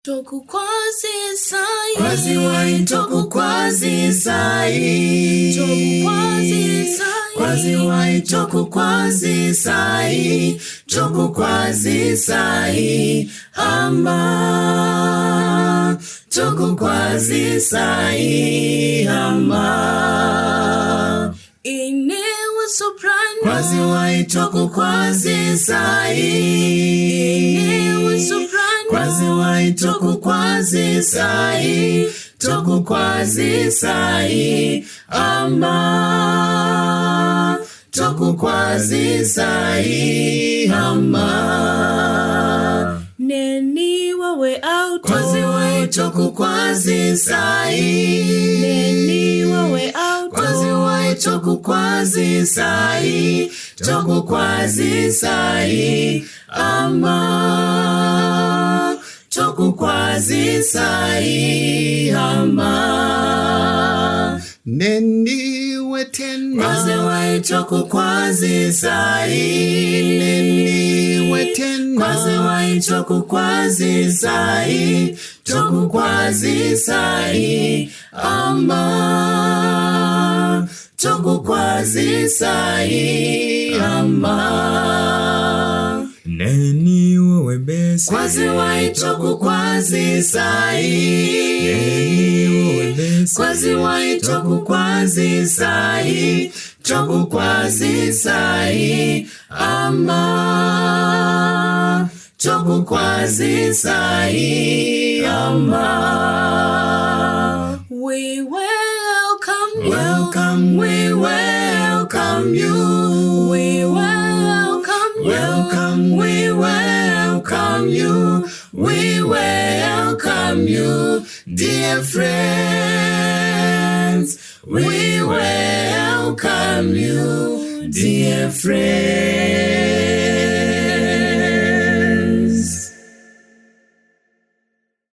Tokukwazisai. Kwaziwai tokukwazisai. Tokukwazisai. Kwaziwai tokukwazisai. Tokukwazisai. Hamba. Tokukwazisai. Hamba. Inewa soprano. Kwaziwai tokukwazisai. Inewa soprano. Kwaziwai tokukwazisai. Tokukwazisai. Hamba. Tokukwazisai. Hamba. Neni wawe auto. Kwaziwai tokukwazisai. Neni wawe auto. Kwaziwai tokukwazisai. Tokukwazisai. Hamba. Tokukwazisai. Hamba. Neni wetena. Kwaziwai tokukwazisai. Neni wetena. Kwaziwai tokukwazisai. Tokukwazisai. Hamba. Tokukwazisai. Hamba. Neni webesi. Kwaziwai tokukwazisai. Neni webesi. Kwaziwai tokukwazisai. Tokukwazisai. Hamba. Tokukwazisai. Hamba. We welcome you. Welcome, we welcome you. We welcome you. Welcome, we welcome you. We welcome you, dear friends. We welcome you, dear friends.